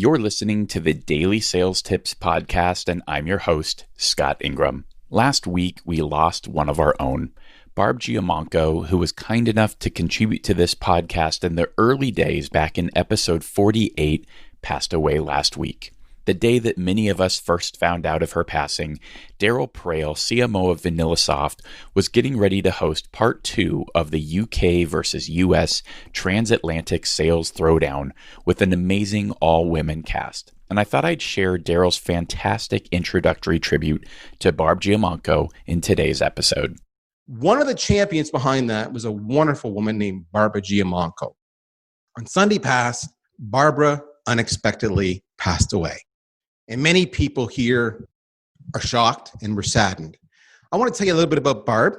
You're listening to the Daily Sales Tips podcast, and I'm your host, Scott Ingram. Last week, we lost one of our own, Barb Giamanco, who was kind enough to contribute to this podcast in the early days back in episode 48, passed away last week. The day that many of us first found out of her passing, Darryl Praill, CMO of VanillaSoft, was getting ready to host part 2 of the UK versus US transatlantic sales throwdown with an amazing all-women cast. And I thought I'd share Darryl's fantastic introductory tribute to Barb Giamanco in today's episode. One of the champions behind that was a wonderful woman named Barb Giamanco. On Sunday past, Barbara unexpectedly passed away. And many people here are shocked and were saddened. I want to tell you a little bit about Barb,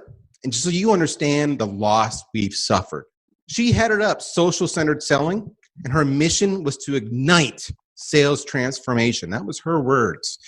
and just so you understand the loss we've suffered. She headed up social-centered selling, and her mission was to ignite sales transformation. That was her words.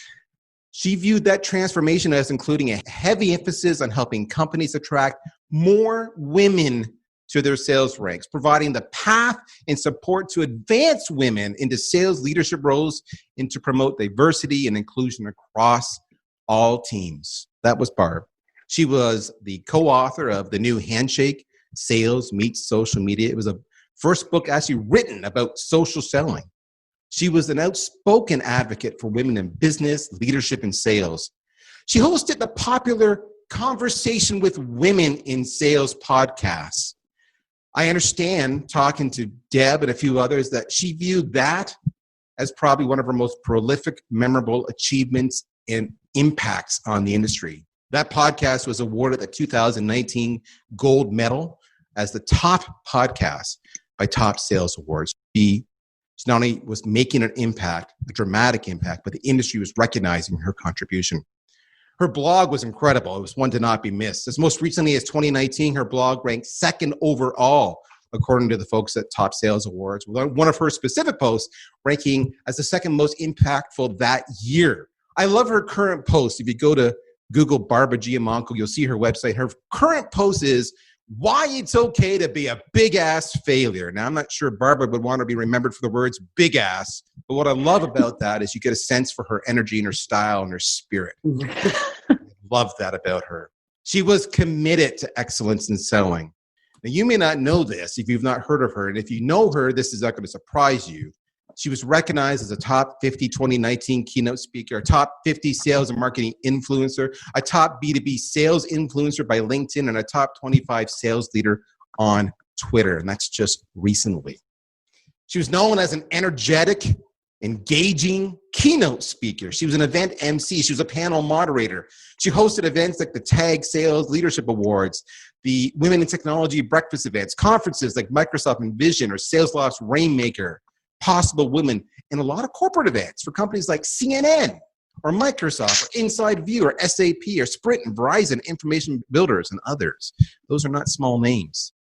She viewed that transformation as including a heavy emphasis on helping companies attract more women to their sales ranks, providing the path and support to advance women into sales leadership roles and to promote diversity and inclusion across all teams. That was Barb. She was the co-author of The New Handshake, Sales Meets Social Media. It was a first book actually written about social selling. She was an outspoken advocate for women in business, leadership, and sales. She hosted the popular Conversation with Women in Sales podcast. I understand, talking to Deb and a few others, that she viewed that as probably one of her most prolific, memorable achievements and impacts on the industry. That podcast was awarded the 2019 gold medal as the top podcast by Top Sales Awards. She not only was making an impact, a dramatic impact, but the industry was recognizing her contribution. Her blog was incredible. It was one to not be missed. As most recently as 2019, her blog ranked second overall, according to the folks at Top Sales Awards, with one of her specific posts ranking as the second most impactful that year. I love her current post. If you go to Google Barb Giamanco, you'll see her website. Her current post is why it's okay to be a big-ass failure. Now, I'm not sure Barbara would want to be remembered for the words big ass, but what I love about that is you get a sense for her energy and her style and her spirit. I love that about her. She was committed to excellence in selling. Now, you may not know this if you've not heard of her, and if you know her, this is not going to surprise you. She was recognized as a top 50 2019 keynote speaker, a top 50 sales and marketing influencer, a top B2B sales influencer by LinkedIn, and a top 25 sales leader on Twitter. And that's just recently. She was known as an energetic, engaging keynote speaker. She was an event MC. She was a panel moderator. She hosted events like the Tag Sales Leadership Awards, the Women in Technology breakfast events, conferences like Microsoft Envision or SalesLoft's Rainmaker, Possible Women, and a lot of corporate events for companies like CNN or Microsoft or Inside View or SAP or Sprint and Verizon, Information Builders, and others. Those are not small names.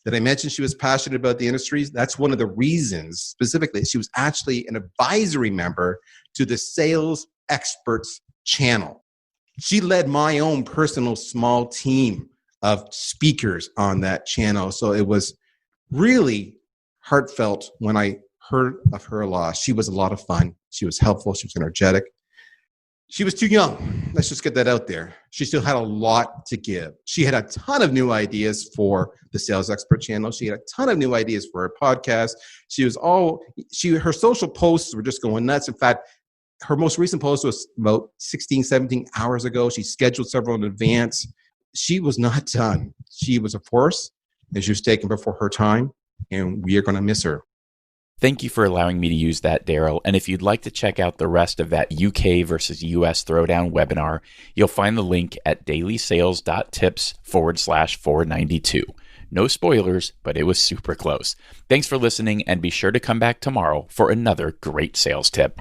Did I mention she was passionate about the industries? That's one of the reasons, specifically. She was actually an advisory member to the Sales Experts channel. She led my own personal small team of speakers on that channel. So it was really heartfelt when I heard of her loss. She was a lot of fun. She was helpful. She was energetic. She was too young. Let's just get that out there. She still had a lot to give. She had a ton of new ideas for the Sales Expert channel. She had a ton of new ideas for her podcast. Her social posts were just going nuts. In fact, her most recent post was about 16, 17 hours ago. She scheduled several in advance. She was not done. She was a force, and she was taken before her time, and we are going to miss her. Thank you for allowing me to use that, Darryl. And if you'd like to check out the rest of that UK versus US Throwdown webinar, you'll find the link at DailySales.Tips/492. No spoilers, but it was super close. Thanks for listening, and be sure to come back tomorrow for another great sales tip.